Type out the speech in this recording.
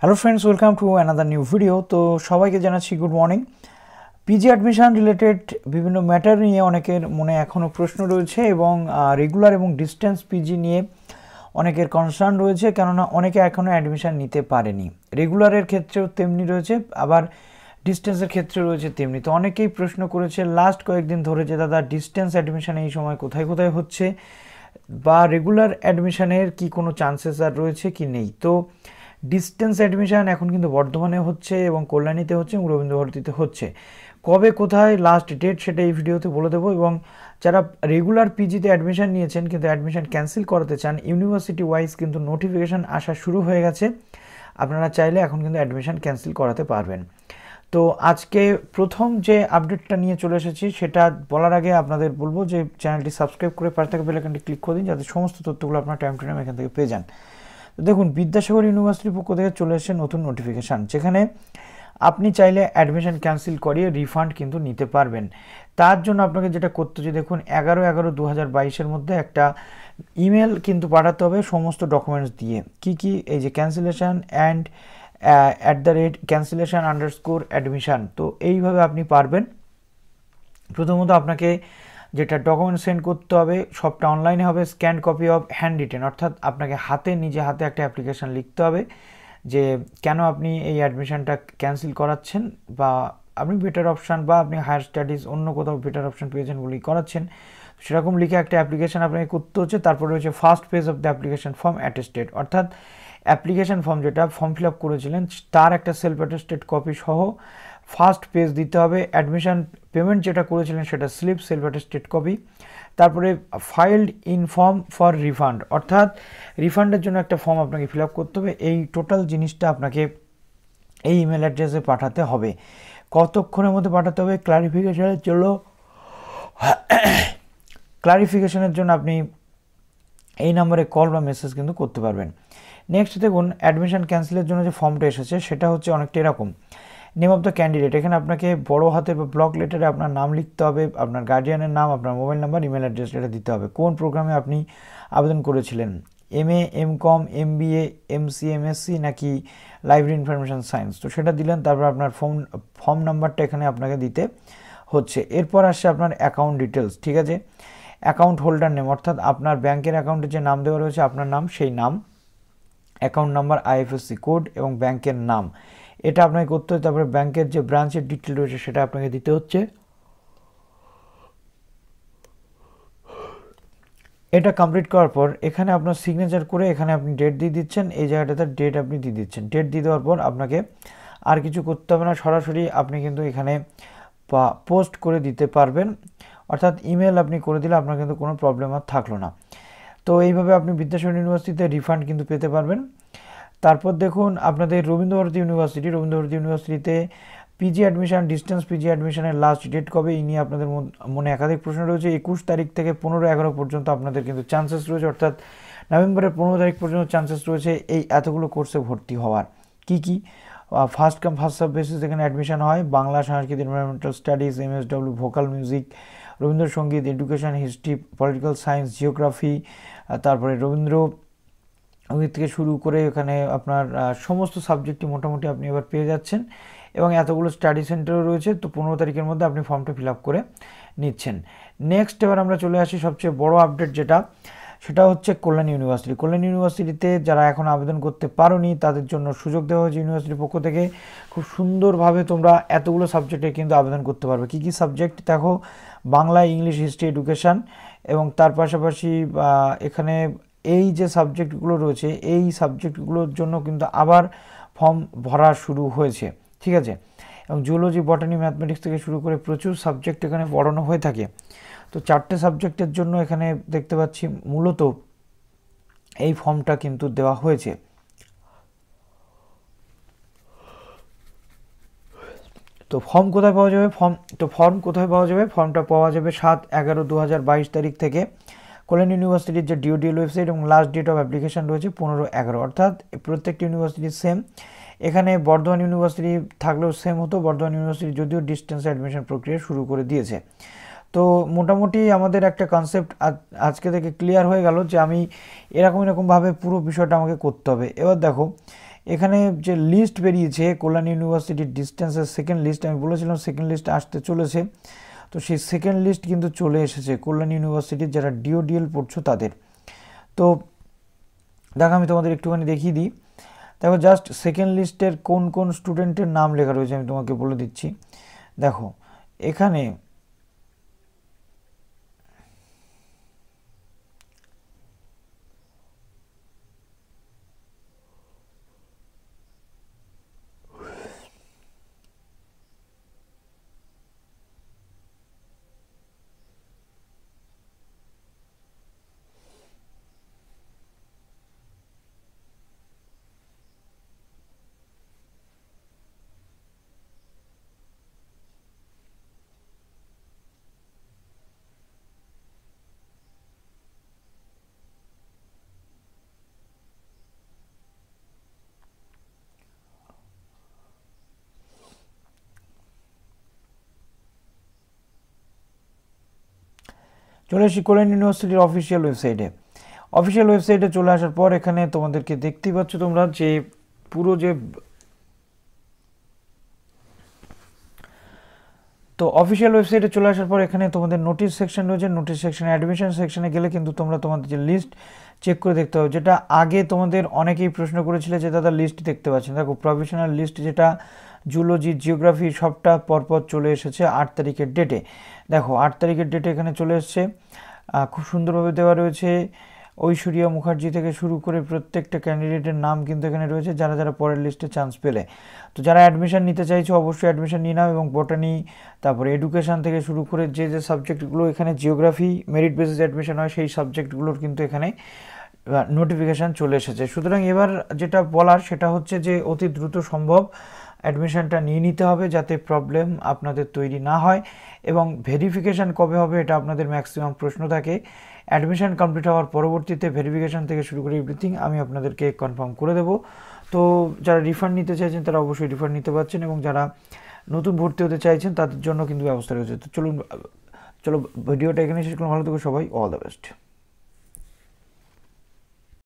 Hello friends, welcome to another new video. তো সবাইকে জানাচ্ছি good morning. PG admission related বিভিন্ন ম্যাটার নিয়ে অনেকের মনে এখনও প্রশ্ন রয়েছে এবং রেগুলার এবং ডিস্টেন্স পিজি নিয়ে অনেকের কনসার্ন রয়েছে, কেননা অনেকে এখনও অ্যাডমিশন নিতে পারেনি। রেগুলারের ক্ষেত্রেও তেমনি রয়েছে, আবার ডিস্টেন্সের ক্ষেত্রে রয়েছে তেমনি। তো অনেকেই প্রশ্ন করেছে লাস্ট কয়েকদিন ধরে যে দাদা ডিস্টেন্স অ্যাডমিশন এই সময় কোথায় কোথায় হচ্ছে, বা রেগুলার অ্যাডমিশনের কি কোনো চান্সেস আর রয়েছে কি নেই। তো ডিস্টেন্স অ্যাডমিশন এখন কিন্তু বর্ধমানে হচ্ছে এবং কল্যাণীতে হচ্ছে এবং রবীন্দ্রভারতীতে হচ্ছে। কবে কোথায় লাস্ট ডেট সেটা এই ভিডিওতে বলে দেবো। এবং যারা রেগুলার পিজিতে অ্যাডমিশন নিয়েছেন কিন্তু অ্যাডমিশন ক্যান্সেল করাতে চান, ইউনিভার্সিটি ওয়াইজ কিন্তু নোটিফিকেশান আসা শুরু হয়ে গেছে। আপনারা চাইলে এখন কিন্তু অ্যাডমিশন ক্যান্সেল করাতে পারবেন। তো আজকে প্রথম যে আপডেটটা নিয়ে চলে এসেছি সেটা বলার আগে আপনাদের বলবো যে চ্যানেলটি সাবস্ক্রাইব করে পাশে থাকা বেল আইকনটি ক্লিক করে দিন, যাতে সমস্ত তথ্যগুলো আপনার টাইম টু টাইম এখান থেকে পেয়ে যান। তো দেখুন, বিদ্যাসাগর ইউনিভার্সিটির পক্ষ থেকে চলে এসেছে নতুন নোটিফিকেশান, যেখানে আপনি চাইলে অ্যাডমিশন ক্যান্সেল করিয়ে রিফান্ড কিন্তু নিতে পারবেন। তার জন্য আপনাকে যেটা করতে হচ্ছে, দেখুন 11/11/2022 মধ্যে একটা ইমেল কিন্তু পাঠাতে হবে সমস্ত ডকুমেন্টস দিয়ে। কি এই যে ক্যান্সেলেশন অ্যান্ড @cancellation_admission। তো এইভাবে আপনি পারবেন। প্রথমত আপনাকে যেটা ডকুমেন্ট সেন্ড করতে হবে সবটা অনলাইনে হবে, scan copy of hand written, অর্থাৎ আপনাকে নিজে হাতে একটা অ্যাপ্লিকেশান লিখতে হবে যে কেন আপনি এই অ্যাডমিশনটা ক্যান্সেল করাচ্ছেন, বা আপনি বেটার অপশান বা আপনি হায়ার স্টাডিজ অন্য কোথাও বেটার অপশান পেয়েছেন বলেই করাচ্ছেন, সেরকম লিখে একটা অ্যাপ্লিকেশান আপনাকে করতে হচ্ছে। তারপরে রয়েছে first page of the application form attested, অর্থাৎ অ্যাপ্লিকেশান ফর্ম যেটা ফর্ম ফিল আপ করেছিলেন তার একটা সেলফ অ্যাটেস্টেড কপি সহ ফার্স্ট পেজ দিতে হবে। অ্যাডমিশন পেমেন্ট যেটা করেছিলেন সেটা স্লিপ, সেলফ অ্যাটেস্টেড কপি। তারপরে filed in form for refund, অর্থাৎ রিফান্ডের জন্য একটা ফর্ম আপনাকে ফিল আপ করতে হবে। এই টোটাল জিনিসটা আপনাকে এই ইমেল অ্যাড্রেসে পাঠাতে হবে। কতক্ষণের মধ্যে পাঠাতে হবে? ক্লারিফিকেশনের জন্য আপনি এই নম্বরে কল বা মেসেজ কিন্তু করতে পারবেন। নেক্সট দেখুন, অ্যাডমিশন ক্যান্সেলের জন্য যে ফর্মটা এসেছে সেটা হচ্ছে অনেকটা এরকম। নেম অফ দ্য ক্যান্ডিডেট, এখানে আপনাকে বড় হাতের বা ব্লক লেটারে আপনার নাম লিখতে হবে, আপনার গার্ডিয়ানের নাম, আপনার মোবাইল নাম্বার, ইমেল অ্যাড্রেস এটা দিতে হবে। কোন প্রোগ্রামে আপনি আবেদন করেছিলেন, MA, MCOM, MBA, MCA, MSc নাকি লাইব্রেরি ইনফরমেশন সায়েন্স, তো সেটা দিলেন। তারপর আপনার ফর্ম নাম্বারটা এখানে আপনাকে দিতে হচ্ছে। এরপর আসছে আপনার অ্যাকাউন্ট ডিটেলস, ঠিক আছে। অ্যাকাউন্ট হোল্ডার নেম, অর্থাৎ আপনার ব্যাংকের অ্যাকাউন্টে যে নাম দেওয়া রয়েছে আপনার নাম, সেই নাম, অ্যাকাউন্ট নাম্বার, IFSC কোড এবং ব্যাংকের নাম, এটা আপনাকে করতে হবে। তারপরে ব্যাংকের যে ব্রাঞ্চের ডিটেল রয়েছে সেটা আপনাকে দিতে হচ্ছে। এটা কমপ্লিট করার পর এখানে আপনার সিগনেচার করে এখানে আপনি ডেট দিয়ে দিচ্ছেন, এই জায়গাটাতে ডেট আপনি দিয়ে দিচ্ছেন। ডেট দিয়ে দেওয়ার পর আপনাকে আর কিছু করতে হবে না, সরাসরি আপনি কিন্তু এখানে পোস্ট করে দিতে পারবেন, অর্থাৎ ইমেল আপনি করে দিলে আপনার কিন্তু কোনো প্রবলেম আর থাকলো না। তো এইভাবে আপনি বিদ্যাসাগর ইউনিভার্সিটিতে রিফান্ড কিন্তু পেতে পারবেন। তারপর দেখুন আপনাদের রবীন্দ্রভারতী ইউনিভার্সিটিতে পিজি অ্যাডমিশন, ডিস্টেন্স পিজি অ্যাডমিশনের লাস্ট ডেট কবে, এই নিয়ে আপনাদের মনে একাধিক প্রশ্ন রয়েছে। 21 তারিখ থেকে 15/11 পর্যন্ত আপনাদের কিন্তু চান্সেস রয়েছে, অর্থাৎ নভেম্বরের 15 তারিখ পর্যন্ত চান্সেস রয়েছে এই এতগুলো কোর্সে ভর্তি হওয়ার। কি first come first serve basis এখানে অ্যাডমিশন হয়। Bangla, Sanskrit, environmental studies, MSW, vocal music, Rabindrasangeet, education, history, political science, geography, তারপরে রবীন্দ্র থেকে শুরু করে এখানে আপনার সমস্ত সাবজেক্টই মোটামুটি আপনি এবার পেয়ে যাচ্ছেন, এবং এতগুলো স্টাডি সেন্টারও রয়েছে। তো 15 তারিখের মধ্যে আপনি ফর্মটা ফিল আপ করে নিচ্ছেন। নেক্সট এবার আমরা চলে আসি সবচেয়ে বড় আপডেট যেটা, সেটা হচ্ছে কল্যাণী ইউনিভার্সিটিতে যারা এখন আবেদন করতে পারোনি তাদের জন্য সুযোগ দেওয়া হয়েছে ইউনিভার্সিটির পক্ষ থেকে। খুব সুন্দরভাবে তোমরা এতগুলো সাবজেক্টে কিন্তু আবেদন করতে পারবে। কি সাবজেক্ট দেখো, বাংলা, ইংলিশ, হিস্ট্রি, এডুকেশান, এবং তার পাশাপাশি এখানে এই যে সাবজেক্টগুলো রয়েছে এই সাবজেক্টগুলোর জন্য কিন্তু আবার ফর্ম ভরা শুরু হয়েছে, ঠিক আছে। এবং জুলজি, বটানি, ম্যাথমেটিক্স থেকে শুরু করে প্রচুর সাবজেক্ট এখানে পড়ানো হয়ে থাকে। তো 4টে সাবজেক্টের জন্য এখানে দেখতে পাচ্ছি মূলত এই ফর্মটা কিন্তু দেওয়া হয়েছে। তো ফর্ম কোথায় পাওয়া যাবে? ফর্মটা পাওয়া যাবে 7/11/2022 তারিখ থেকে কল্যাণী ইউনিভার্সিটির যে ডিওডিএল ওয়েবসাইট, এবং লাস্ট ডেট অফ অ্যাপ্লিকেশান রয়েছে 15/11, অর্থাৎ প্রত্যেকটি ইউনিভার্সিটির সেম। এখানে বর্ধমান ইউনিভার্সিটি থাকলেও সেম হতো। বর্ধমান ইউনিভার্সিটি যদিও ডিস্টেন্স অ্যাডমিশন প্রক্রিয়া শুরু করে দিয়েছে। তো মোটামুটি আমাদের একটা কনসেপ্ট আজকে থেকে ক্লিয়ার হয়ে গেল যে আমি এরকমভাবে পুরো বিষয়টা আমাকে করতে হবে। এবার দেখো, এখানে যে লিস্ট বেরিয়েছে কল্যাণী ইউনিভার্সিটির ডিস্টেন্সের সেকেন্ড লিস্ট, আমি বলেছিলাম সেকেন্ড লিস্ট আসতে চলেছে, তো সেই সেকেন্ড লিস্ট কিন্তু চলে এসেছে কল্যাণী ইউনিভার্সিটির যারা ডিওডিএল পড়ছো তাদের। তো দেখো আমি তোমাদের একটুখানি দেখিয়ে দিই। দেখো জাস্ট সেকেন্ড লিস্টের কোন কোন স্টুডেন্টের নাম লেখা রয়েছে আমি তোমাকে বলে দিচ্ছি। দেখো এখানে চলে আসি কল্যাণী ইউনিভার্সিটির অফিসিয়াল ওয়েবসাইটে। অফিসিয়াল ওয়েবসাইটে চলে আসার পর এখানে তোমাদেরকে দেখতেই পাচ্ছ তোমরা যে পুরো যে, তো অফিসিয়াল ওয়েবসাইটে চলে আসার পর এখানে তোমাদের নোটিশ সেকশন রয়েছে। নোটিশ সেকশনে অ্যাডমিশন সেকশনে গেলে কিন্তু তোমরা তোমাদের যে লিস্ট চেক করে দেখতে হবে, যেটা আগে তোমাদের অনেকেই প্রশ্ন করেছিলে যে দাদা লিস্ট দেখতে পাচ্ছেন। দেখো প্রফেশনাল লিস্ট যেটা জুলজি জিওগ্রাফি সবটা পরপর চলে এসেছে 8 তারিখের ডেটে। দেখো 8 তারিখের ডেটে এখানে চলে এসছে, খুব সুন্দরভাবে দেওয়া রয়েছে। ঐশ্বরিয়া মুখার্জি থেকে শুরু করে প্রত্যেকটা ক্যান্ডিডেটের নাম কিন্তু এখানে রয়েছে, যারা যারা পরের লিস্টে চান্স পেলে। তো যারা অ্যাডমিশন নিতে চাইছো অবশ্যই অ্যাডমিশন নিয়ে নাও, এবং বটানি তারপরে এডুকেশান থেকে শুরু করে যে যে সাবজেক্টগুলো এখানে জিওগ্রাফি মেরিট বেসিস অ্যাডমিশন হয় সেই সাবজেক্টগুলোর কিন্তু এখানে নোটিফিকেশান চলে এসেছে। সুতরাং এবার যেটা বলার সেটা হচ্ছে যে অতি দ্রুত সম্ভব অ্যাডমিশনটা নিয়ে নিতে হবে, যাতে প্রবলেম আপনাদের তৈরি না হয়। এবং ভেরিফিকেশান কবে হবে এটা আপনাদের ম্যাক্সিমাম প্রশ্ন থাকে। অ্যাডমিশন কমপ্লিট হওয়ার পরবর্তীতে ভেরিফিকেশান থেকে শুরু করে এভরিথিং আমি আপনাদেরকে কনফার্ম করে দেবো। তো যারা রিফান্ড নিতে চাইছেন তারা অবশ্যই রিফান্ড নিতে পারছেন, এবং যারা নতুন ভর্তি হতে চাইছেন তাদের জন্য কিন্তু ব্যবস্থা রয়েছে। তো চলো ভিডিওটা এখানে শেষ করলাম। ভালো থেকো সবাই, অল দ্য বেস্ট।